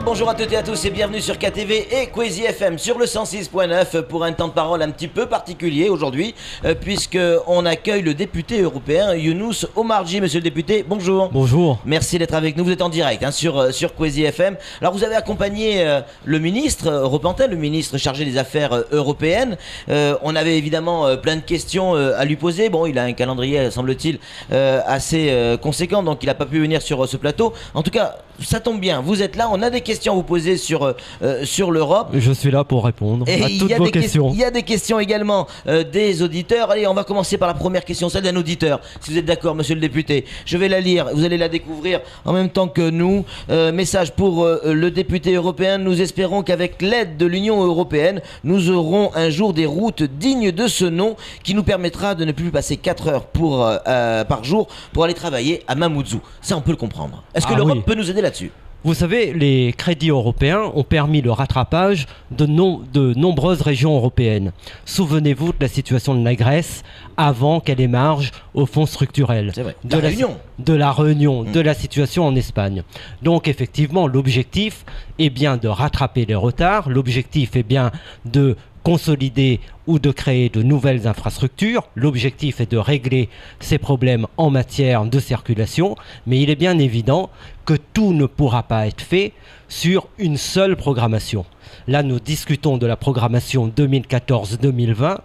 Bonjour à toutes et à tous et bienvenue sur KTV et Kwezi FM sur le 106.9 pour un temps de parole un petit peu particulier aujourd'hui puisqu'on accueille le député européen Younous Omarjee. Monsieur le député, bonjour. Bonjour. Merci d'être avec nous, vous êtes en direct sur Kwezi FM. Alors vous avez accompagné le ministre Repentin, le ministre chargé des affaires européennes. On avait évidemment plein de questions à lui poser. Bon, il a un calendrier, semble-t-il, assez conséquent, donc il n'a pas pu venir sur ce plateau. En tout cas, ça tombe bien, vous êtes là, on a des questions à vous poser sur l'Europe. Je suis là pour répondre à toutes vos questions. Il y a des questions également des auditeurs. Allez, on va commencer par la première question, celle d'un auditeur. Si vous êtes d'accord, monsieur le député, je vais la lire, vous allez la découvrir en même temps que nous. Message pour le député européen. Nous espérons qu'avec l'aide de l'Union européenne, nous aurons un jour des routes dignes de ce nom qui nous permettra de ne plus passer 4 heures par jour pour aller travailler à Mamoudzou. Ça, on peut le comprendre. Est-ce que l'Europe peut nous aider là-dessus ? Vous savez, les crédits européens ont permis le rattrapage de nombreuses régions européennes. Souvenez-vous de la situation de la Grèce avant qu'elle émarge au fonds structurel. C'est vrai. De la Réunion, de la situation en Espagne. Donc effectivement, l'objectif est bien de rattraper les retards. L'objectif est bien de consolider ou de créer de nouvelles infrastructures. L'objectif est de régler ces problèmes en matière de circulation, mais il est bien évident que tout ne pourra pas être fait sur une seule programmation. Là, nous discutons de la programmation 2014-2020.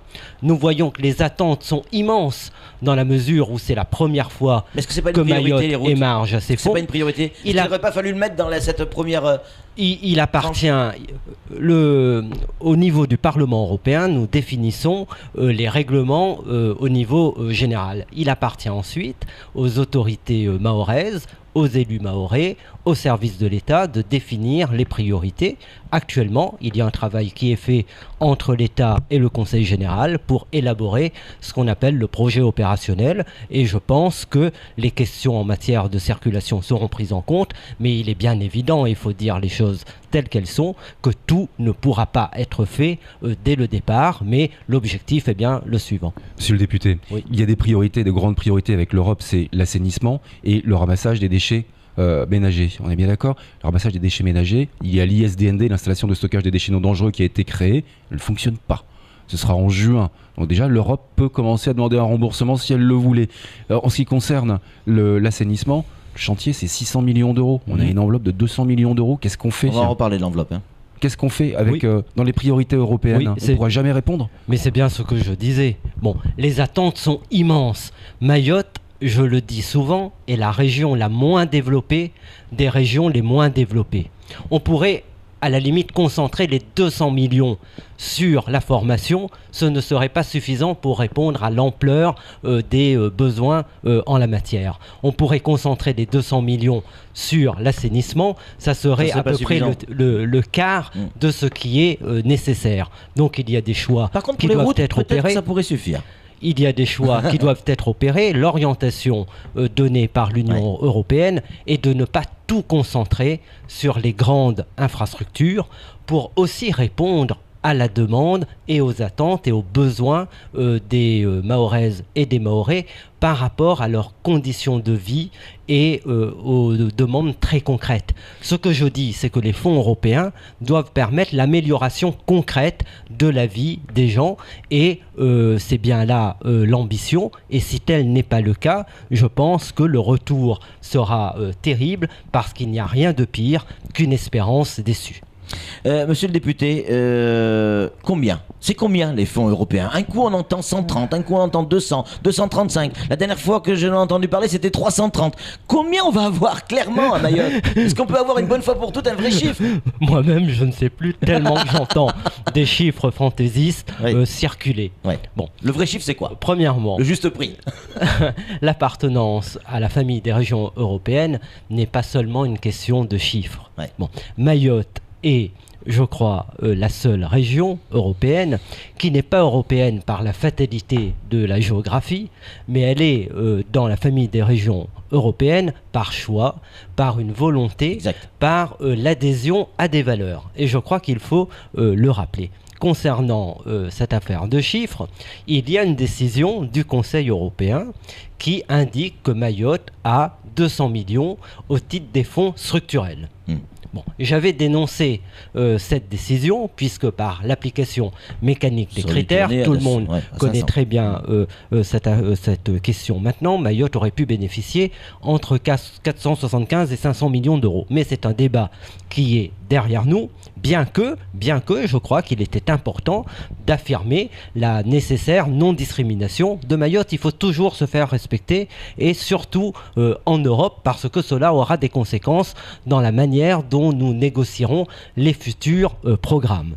Nous voyons que les attentes sont immenses dans la mesure où c'est la première fois que Mayotte émarge à ses fonds. C'est pas une priorité. Il n'aurait pas fallu le mettre dans cette première... Il appartient au niveau du Parlement européen, nous définissons les règlements au niveau général. Il appartient ensuite aux autorités mahoraises, aux élus mahorais, aux services de l'État de définir les priorités. Actuellement, il y a un travail qui est fait entre l'État et le Conseil général pour élaborer ce qu'on appelle le projet opérationnel, et je pense que les questions en matière de circulation seront prises en compte, mais il est bien évident, il faut dire les choses telles qu'elles sont, que tout ne pourra pas être fait dès le départ, mais l'objectif est bien le suivant. Monsieur le député, oui. Il y a des priorités, de grandes priorités avec l'Europe, c'est l'assainissement et le ramassage des déchets ménagers. On est bien d'accord ? Le ramassage des déchets ménagers, il y a l'ISDND, l'installation de stockage des déchets non dangereux qui a été créée, elle ne fonctionne pas. Ce sera en juin. Donc déjà, l'Europe peut commencer à demander un remboursement si elle le voulait. En ce qui concerne l'assainissement, le chantier, c'est 600 millions d'euros. On a une enveloppe de 200 millions d'euros. Qu'est-ce qu'on fait ? On va en reparler de l'enveloppe. Qu'est-ce qu'on fait avec dans les priorités européennes ? On ne pourra jamais répondre. Mais c'est bien ce que je disais. Bon, les attentes sont immenses. Mayotte, je le dis souvent, est la région la moins développée des régions les moins développées. On pourrait à la limite concentrer les 200 millions sur la formation, ce ne serait pas suffisant pour répondre à l'ampleur des besoins en la matière. On pourrait concentrer les 200 millions sur l'assainissement, ça serait à peu près le quart de ce qui est nécessaire. Donc il y a des choix qui doivent être opérés. Ça pourrait suffire. Il y a des choix qui doivent être opérés. L'orientation donnée par l'Union européenne est de ne pas tout concentrer sur les grandes infrastructures pour aussi répondre à la demande et aux attentes et aux besoins des Mahoraises et des Mahorais par rapport à leurs conditions de vie et aux demandes très concrètes. Ce que je dis, c'est que les fonds européens doivent permettre l'amélioration concrète de la vie des gens et c'est bien là l'ambition, et si tel n'est pas le cas, je pense que le retour sera terrible parce qu'il n'y a rien de pire qu'une espérance déçue. Monsieur le député, combien ? C'est combien les fonds européens ? Un coup on entend 130, un coup on entend 200, 235. La dernière fois que je l'ai entendu parler c'était 330. Combien on va avoir clairement à Mayotte ? Est-ce qu'on peut avoir une bonne fois pour toutes un vrai chiffre ? Moi-même je ne sais plus tellement que j'entends des chiffres fantaisistes circuler. Ouais. Bon, le vrai chiffre c'est quoi ? Premièrement, le juste prix. L'appartenance à la famille des régions européennes n'est pas seulement une question de chiffres. Ouais. Bon, Mayotte est, je crois, la seule région européenne qui n'est pas européenne par la fatalité de la géographie, mais elle est dans la famille des régions européennes par choix, par une volonté, par l'adhésion à des valeurs. Et je crois qu'il faut le rappeler. concernant cette affaire de chiffres, il y a une décision du Conseil européen qui indique que Mayotte a 200 millions au titre des fonds structurels. Bon, j'avais dénoncé cette décision puisque par l'application mécanique des critères, tout le monde connaît très bien cette question. Maintenant, Mayotte aurait pu bénéficier entre 475 et 500 millions d'euros. Mais c'est un débat qui est derrière nous, bien que je crois qu'il était important d'affirmer la nécessaire non-discrimination de Mayotte. Il faut toujours se faire respecter et surtout en Europe parce que cela aura des conséquences dans la manière dont nous négocierons les futurs programmes.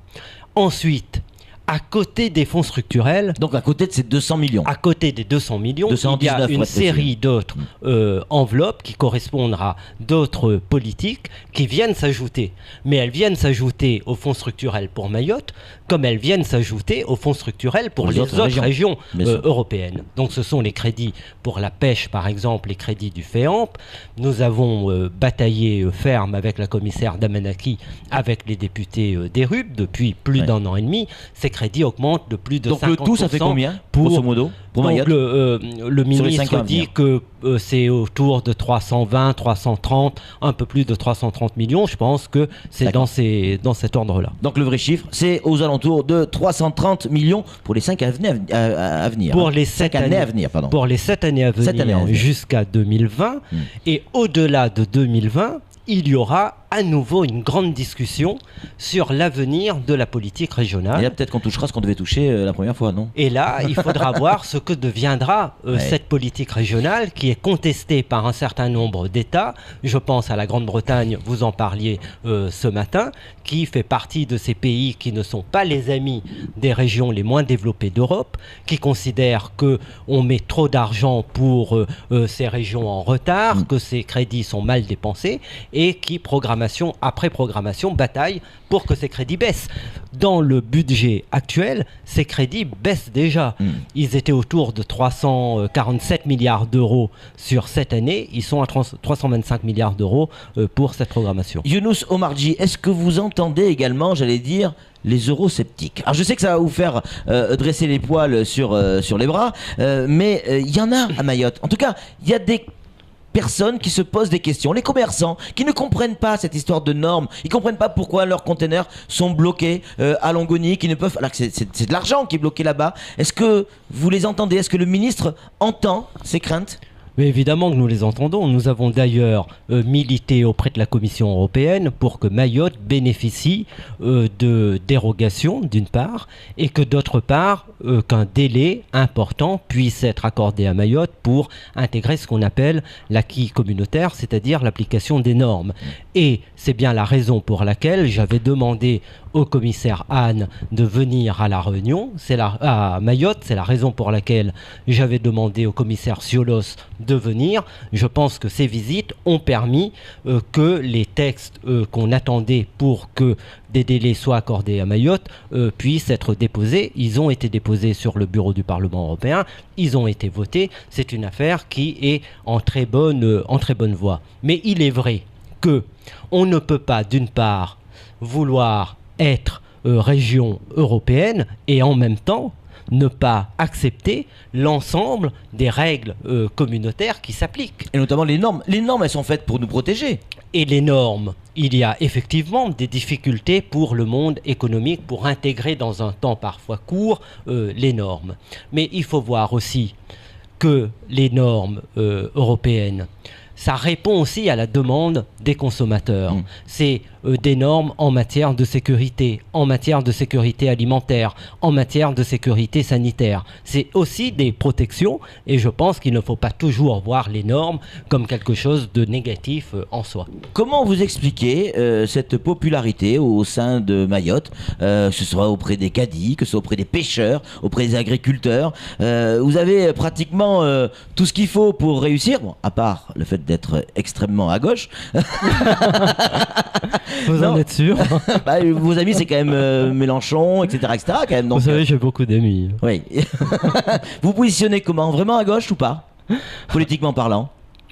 Ensuite, à côté des fonds structurels... Donc à côté de ces 200 millions. À côté des 200 millions, il y a une série d'autres enveloppes qui correspondent à d'autres politiques qui viennent s'ajouter. Mais elles viennent s'ajouter aux fonds structurels pour Mayotte, comme elles viennent s'ajouter aux fonds structurels pour les autres régions européennes. Donc ce sont les crédits pour la pêche, par exemple, les crédits du FEAMP. Nous avons bataillé ferme avec la commissaire Damanaki, avec les députés des RUP depuis plus d'un an et demi. Ces crédits augmentent de plus de 50%. Donc le tout, ça fait combien, grosso modo, pour Mayotte? Le ministre dit que c'est autour de 320, 330, un peu plus de 330 millions. Je pense que c'est dans cet ordre-là. Donc le vrai chiffre, c'est aux alentours de 330 millions pour les 5 années à venir. Pour les 7 années à venir, pardon. Pour les 7 années à venir, jusqu'à 2020. Et au-delà de 2020, il y aura à nouveau une grande discussion sur l'avenir de la politique régionale. Et là, peut-être qu'on touchera ce qu'on devait toucher la première fois, non? Et là, il faudra voir ce que deviendra cette politique régionale qui est contestée par un certain nombre d'États. Je pense à la Grande-Bretagne, vous en parliez ce matin, qui fait partie de ces pays qui ne sont pas les amis des régions les moins développées d'Europe, qui considèrent qu'on met trop d'argent pour ces régions en retard, que ces crédits sont mal dépensés et qui, programmation après programmation, bataille pour que ces crédits baissent. Dans le budget actuel, ces crédits baissent déjà. Ils étaient autour de 347 milliards d'euros sur cette année. Ils sont à 325 milliards d'euros pour cette programmation. Younous Omarji, est-ce que vous entendez également, j'allais dire, les eurosceptiques? Alors je sais que ça va vous faire dresser les poils sur les bras, mais il y en a à Mayotte. En tout cas, il y a des personnes qui se posent des questions, les commerçants qui ne comprennent pas cette histoire de normes, ils ne comprennent pas pourquoi leurs containers sont bloqués à Longoni, qui ne peuvent, alors que c'est de l'argent qui est bloqué là-bas. Est-ce que vous les entendez? Est-ce que le ministre entend ces craintes? Mais évidemment que nous les entendons. Nous avons d'ailleurs milité auprès de la Commission européenne pour que Mayotte bénéficie de dérogations, d'une part, et que d'autre part, qu'un délai important puisse être accordé à Mayotte pour intégrer ce qu'on appelle l'acquis communautaire, c'est-à-dire l'application des normes. Et c'est bien la raison pour laquelle j'avais demandé au commissaire Hahn de venir à la Réunion, à Mayotte. C'est la raison pour laquelle j'avais demandé au commissaire Ciolos de venir. Je pense que ces visites ont permis que les textes qu'on attendait pour que des délais soient accordés à Mayotte puissent être déposés. Ils ont été déposés sur le bureau du Parlement européen. Ils ont été votés. C'est une affaire qui est en très bonne voie. Mais il est vrai que on ne peut pas, d'une part, vouloir être région européenne et en même temps ne pas accepter l'ensemble des règles communautaires qui s'appliquent. Et notamment les normes. Les normes, elles sont faites pour nous protéger. Et les normes, il y a effectivement des difficultés pour le monde économique pour intégrer dans un temps parfois court les normes. Mais il faut voir aussi que les normes européennes, ça répond aussi à la demande des consommateurs. C'est des normes en matière de sécurité alimentaire, en matière de sécurité sanitaire. C'est aussi des protections et je pense qu'il ne faut pas toujours voir les normes comme quelque chose de négatif en soi. Comment vous expliquez cette popularité au sein de Mayotte, que ce soit auprès des caddies, que ce soit auprès des pêcheurs, auprès des agriculteurs? Vous avez pratiquement tout ce qu'il faut pour réussir, bon, à part le fait d'être extrêmement à gauche. Vous en êtes sûr? Vos amis, c'est quand même Mélenchon, etc., etc. Quand même, donc, vous savez, j'ai beaucoup d'amis. Oui. Vous positionnez comment? Vraiment à gauche ou pas? Politiquement parlant?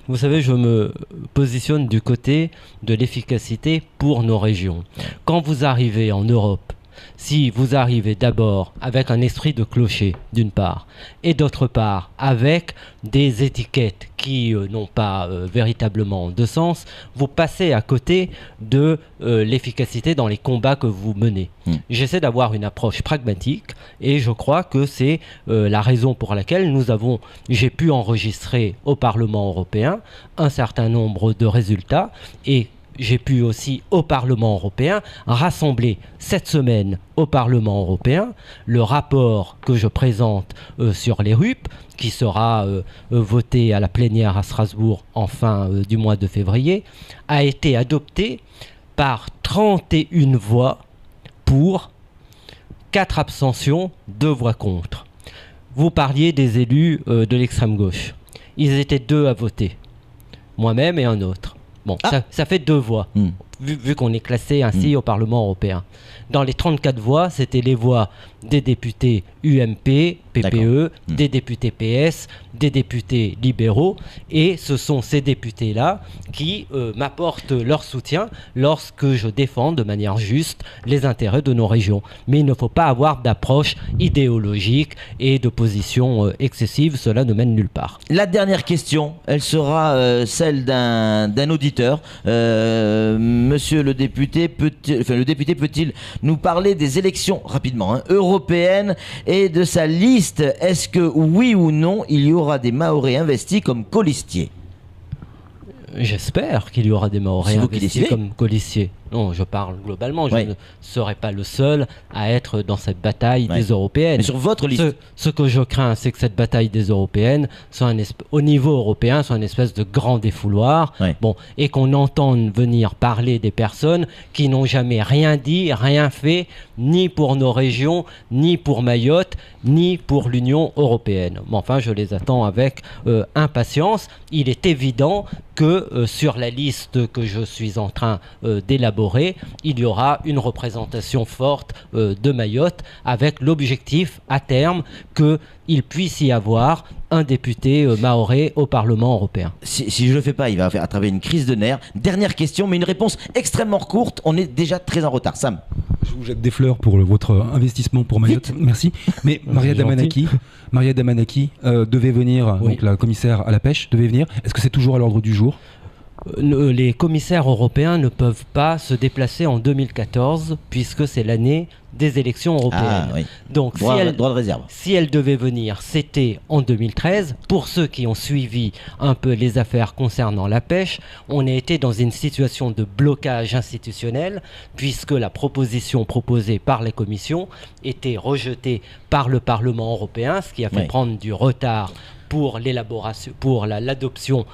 Vous savez, je me positionne du côté de l'efficacité pour nos régions. Quand vous arrivez en Europe si vous arrivez d'abord avec un esprit de clocher, d'une part, et d'autre part, avec des étiquettes qui n'ont pas véritablement de sens, vous passez à côté de l'efficacité dans les combats que vous menez. J'essaie d'avoir une approche pragmatique et je crois que c'est la raison pour laquelle j'ai pu enregistrer au Parlement européen un certain nombre de résultats et j'ai pu aussi au Parlement européen rassembler cette semaine au Parlement européen le rapport que je présente sur les RUP qui sera voté à la plénière à Strasbourg en fin du mois de février, a été adopté par 31 voix pour, 4 abstentions, 2 voix contre. Vous parliez des élus de l'extrême gauche. Ils étaient 2 à voter, moi-même et un autre. Bon, ça fait 2 voix, vu qu'on est classé ainsi au Parlement européen. Dans les 34 voix, c'était les voix des députés UMP, PPE, des députés PS, des députés libéraux. Et ce sont ces députés-là qui m'apportent leur soutien lorsque je défends de manière juste les intérêts de nos régions. Mais il ne faut pas avoir d'approche idéologique et de position excessive. Cela ne mène nulle part. La dernière question, elle sera celle d'un auditeur. Monsieur le député, peut-il nous parler des élections rapidement européennes et de sa liste? Est-ce que oui ou non il y aura des Mahorais investis comme colistiers? J'espère qu'il y aura des Mahorais investis comme colistiers. Non, je parle globalement. Je ne serai pas le seul à être dans cette bataille des européennes. Mais sur votre liste, ce que je crains, c'est que cette bataille des européennes, soit au niveau européen, soit une espèce de grand défouloir. Bon, et qu'on entende venir parler des personnes qui n'ont jamais rien dit, rien fait, ni pour nos régions, ni pour Mayotte, ni pour l'Union européenne. Mais enfin, je les attends avec impatience. Il est évident que sur la liste que je suis en train d'élaborer, il y aura une représentation forte de Mayotte avec l'objectif à terme qu'il puisse y avoir un député mahorais au Parlement européen. Si je ne le fais pas, il va attraper une crise de nerfs. Dernière question, mais une réponse extrêmement courte. On est déjà très en retard. Sam. Je vous jette des fleurs pour votre investissement pour Mayotte. Merci. Mais Maria Damanaki devait venir, donc la commissaire à la pêche, devait venir. Est-ce que c'est toujours à l'ordre du jour ? Les commissaires européens ne peuvent pas se déplacer en 2014 puisque c'est l'année des élections européennes. Donc droit de réserve. Si elle devait venir, c'était en 2013. Pour ceux qui ont suivi un peu les affaires concernant la pêche, on a été dans une situation de blocage institutionnel puisque la proposition proposée par les commissions était rejetée par le Parlement européen, ce qui a fait prendre du retard pour l'élaboration, pour l'adoption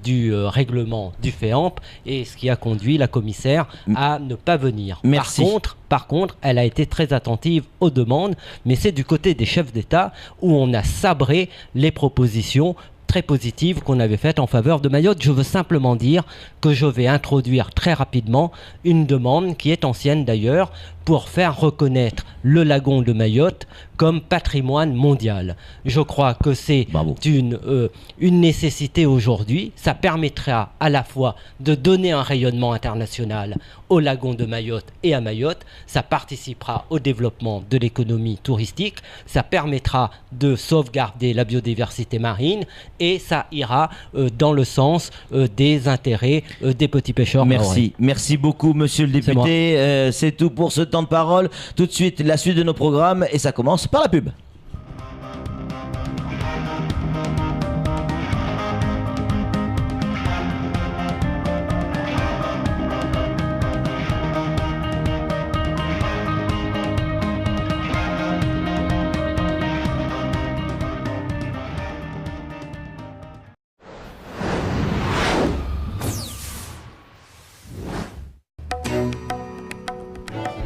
du règlement du FEAMP, et ce qui a conduit la commissaire à ne pas venir. Merci. Par contre, elle a été très attentive aux demandes, mais c'est du côté des chefs d'État où on a sabré les propositions très positives qu'on avait faites en faveur de Mayotte. Je veux simplement dire que je vais introduire très rapidement une demande qui est ancienne d'ailleurs pour faire reconnaître le lagon de Mayotte comme patrimoine mondial. Je crois que c'est une nécessité aujourd'hui. Ça permettra à la fois de donner un rayonnement international au lagon de Mayotte et à Mayotte. Ça participera au développement de l'économie touristique. Ça permettra de sauvegarder la biodiversité marine et ça ira dans le sens des intérêts des petits pêcheurs mahorais. Merci beaucoup, monsieur le député. C'est tout pour ce temps de parole. Tout de suite, la suite de nos programmes et ça commence par la pub.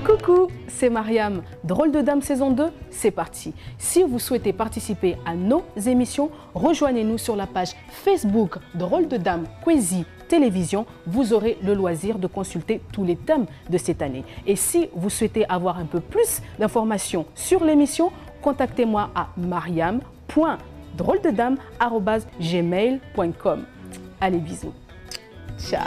Coucou, c'est Mariam. Drôle de Dame saison 2, c'est parti. Si vous souhaitez participer à nos émissions, rejoignez-nous sur la page Facebook Drôle de Dame Kwezi Télévision. Vous aurez le loisir de consulter tous les thèmes de cette année. Et si vous souhaitez avoir un peu plus d'informations sur l'émission, contactez-moi à mariam.drôlededame@gmail.com. Allez, bisous. Ciao.